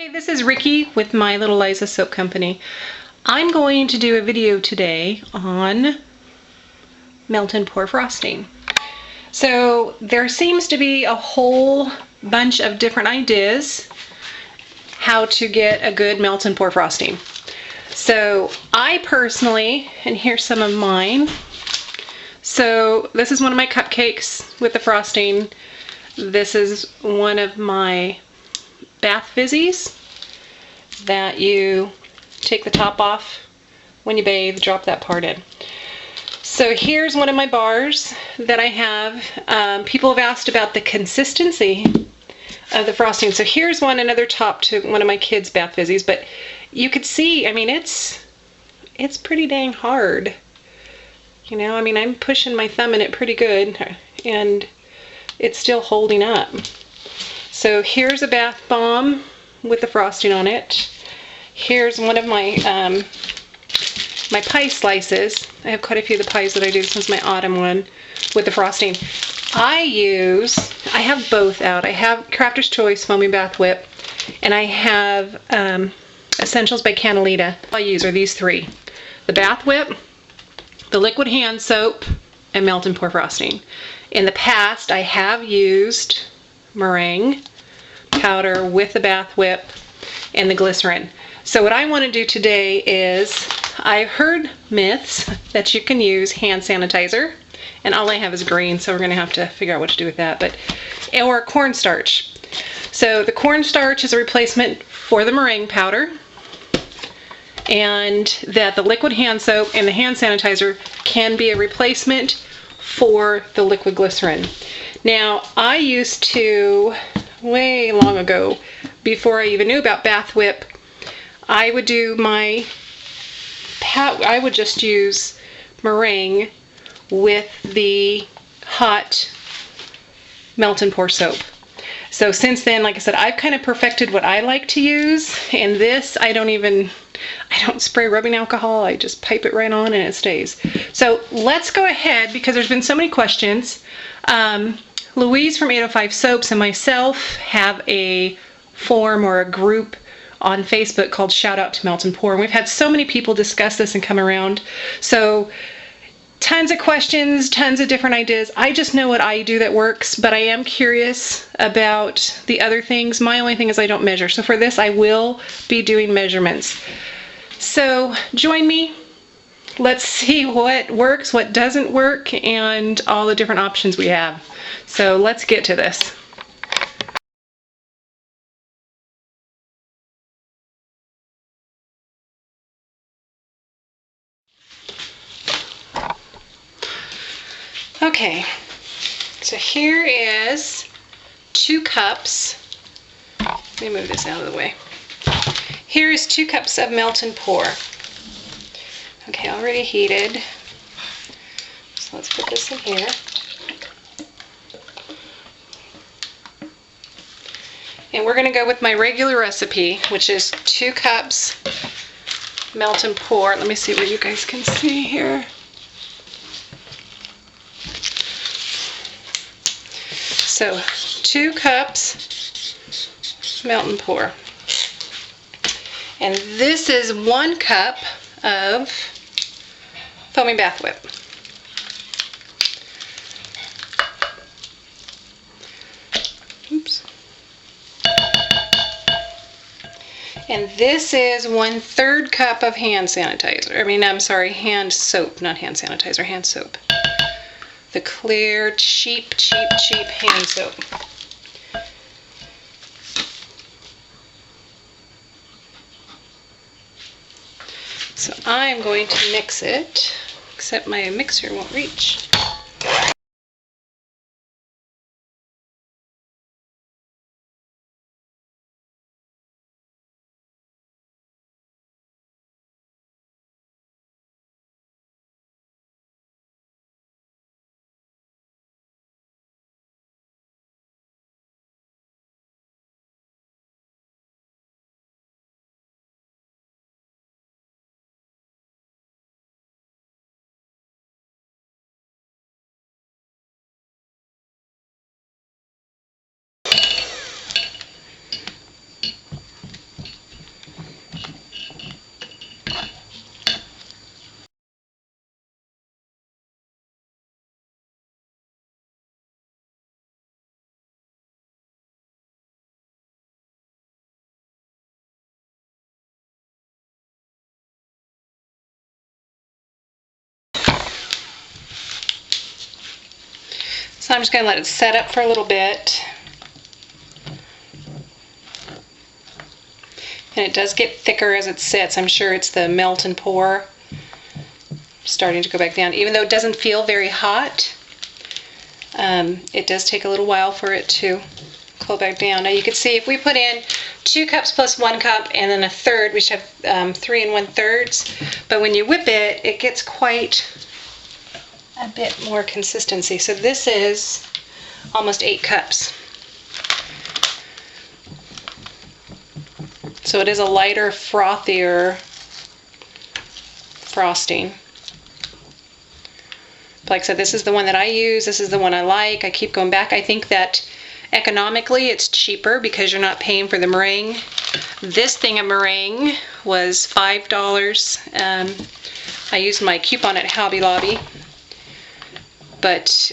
Hey, this is Ricky with My Little Liza Soap Company. I'm going to do a video today on melt and pour frosting. So there seems to be a whole bunch of different ideas how to get a good melt and pour frosting. So I personally, and here's some of mine. So this is one of my cupcakes with the frosting. This is one of my bath fizzies that you take the top off when you bathe, drop that part in. So here's one of my bars that I have. People have asked about the consistency of the frosting. So here's another top to one of my kids' bath fizzies, but you could see, I mean, it's pretty dang hard. You know, I mean, I'm pushing my thumb in it pretty good and it's still holding up. So here's a bath bomb with the frosting on it. Here's one of my my pie slices. I have quite a few of the pies that I do. This one's my autumn one with the frosting. I have both out. I have Crafter's Choice Foaming Bath Whip, and I have Essentials by Canalita. All I use are these three: the Bath Whip, the liquid hand soap, and melt and pour frosting. In the past, I have used meringue powder with the Bath Whip and the glycerin. So what I want to do today is, I've heard myths that you can use hand sanitizer, and all I have is green, so we're going to have to figure out what to do with that, or cornstarch. So the cornstarch is a replacement for the meringue powder, and that the liquid hand soap and the hand sanitizer can be a replacement for the liquid glycerin. Now, I used to, way long ago, before I even knew about Bath Whip, I would just use meringue with the hot melt and pour soap. So since then, like I said, I've kind of perfected what I like to use, and this, I don't spray rubbing alcohol, I just pipe it right on and it stays. So let's go ahead, because there's been so many questions. Louise from 805 Soaps and myself have a forum or a group on Facebook called Shout Out to Melt and Pour, and we've had so many people discuss this and come around. So tons of questions, tons of different ideas. I just know what I do that works, but I am curious about the other things. My only thing is I don't measure. So for this, I will be doing measurements. So join me. Let's see what works, what doesn't work, and all the different options we have. So let's get to this. Okay, so here is 2 cups. Let me move this out of the way. Here is 2 cups of melt and pour. Okay, already heated. So let's put this in here. And we're going to go with my regular recipe, which is 2 cups melt and pour. Let me see where you guys can see here. So 2 cups melt and pour. And this is 1 cup of Foaming Bath Whip. Oops. And this is 1/3 cup of hand sanitizer. Hand soap, not hand sanitizer, hand soap. The clear, cheap hand soap. So I'm going to mix it, except my mixer won't reach. So I'm just going to let it set up for a little bit. And it does get thicker as it sits. I'm sure it's the melt and pour starting to go back down. Even though it doesn't feel very hot, it does take a little while for it to cool back down. Now you can see if we put in 2 cups plus 1 cup and then a third, we should have 3 1/3. But when you whip it, it gets quite a bit more consistency. So this is almost 8 cups. So it is a lighter, frothier frosting. Like I said, this is the one that I use. This is the one I like. I keep going back. I think that economically it's cheaper because you're not paying for the meringue. This thing of meringue was $5. I used my coupon at Hobby Lobby, but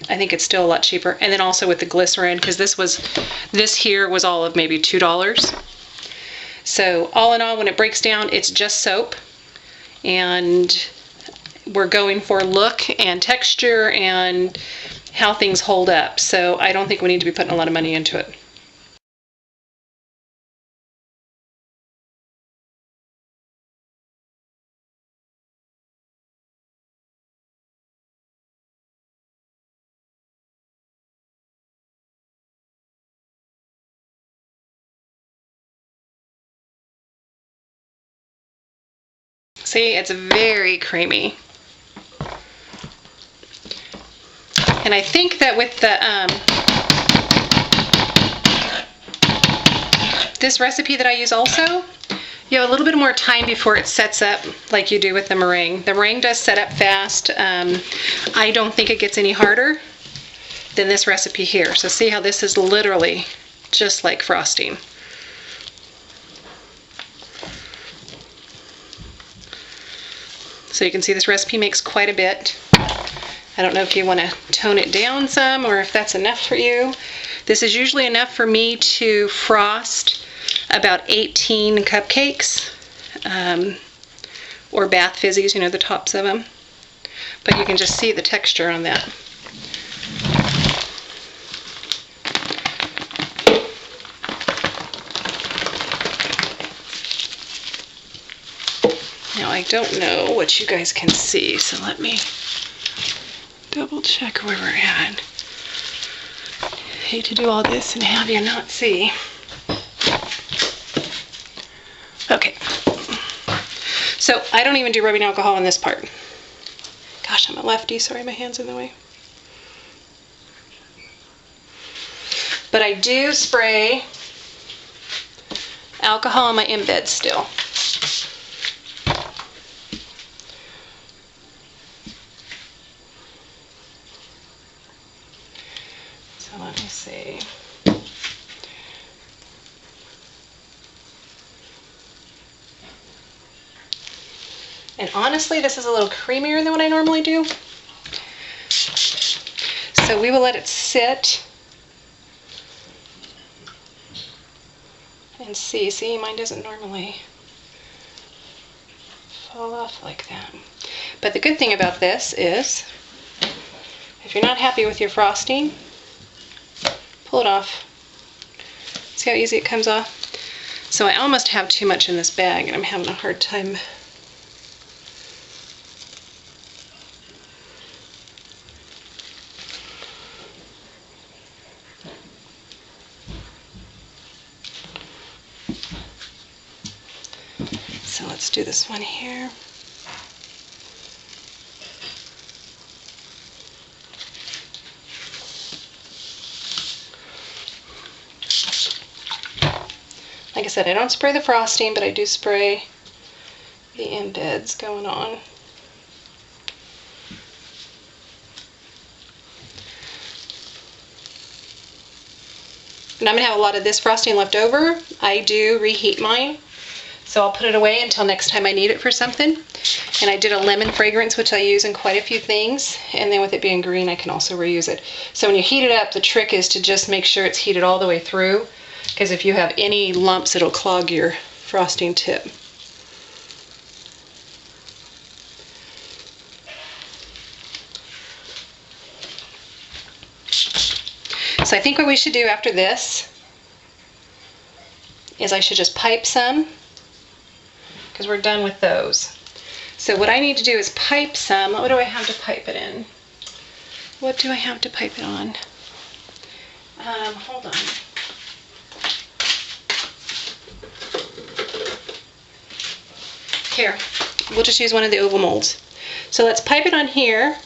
I think it's still a lot cheaper. And then also with the glycerin, because this here was all of maybe $2. So all in all, when it breaks down, it's just soap, and we're going for look and texture and how things hold up. So I don't think we need to be putting a lot of money into it. See, it's very creamy. And I think that with the this recipe that I use also, you have a little bit more time before it sets up like you do with the meringue. The meringue does set up fast. I don't think it gets any harder than this recipe here. So see how this is literally just like frosting. So you can see this recipe makes quite a bit. I don't know if you want to tone it down some or if that's enough for you. This is usually enough for me to frost about 18 cupcakes, or Bath Fizzies, you know, the tops of them. But you can just see the texture on that. Now I don't know what you guys can see, so let me double check where we're at. Hate to do all this and have you not see. Okay. So I don't even do rubbing alcohol in this part. Gosh, I'm a lefty. Sorry, my hand's in the way. But I do spray alcohol on my embeds still. So let me see. And honestly, this is a little creamier than what I normally do. So we will let it sit and see. See, mine doesn't normally fall off like that. But the good thing about this is, if you're not happy with your frosting, pull it off. See how easy it comes off? So I almost have too much in this bag and I'm having a hard time. So let's do this one here. Like I said, I don't spray the frosting, but I do spray the embeds going on. And I'm going to have a lot of this frosting left over. I do reheat mine, so I'll put it away until next time I need it for something. And I did a lemon fragrance, which I use in quite a few things. And then with it being green, I can also reuse it. So when you heat it up, the trick is to just make sure it's heated all the way through, because if you have any lumps, it'll clog your frosting tip. So I think what we should do after this is I should just pipe some, because we're done with those. So what I need to do is pipe some. What do I have to pipe it in? What do I have to pipe it on? Hold on. Here, we'll just use one of the oval molds. So let's pipe it on here.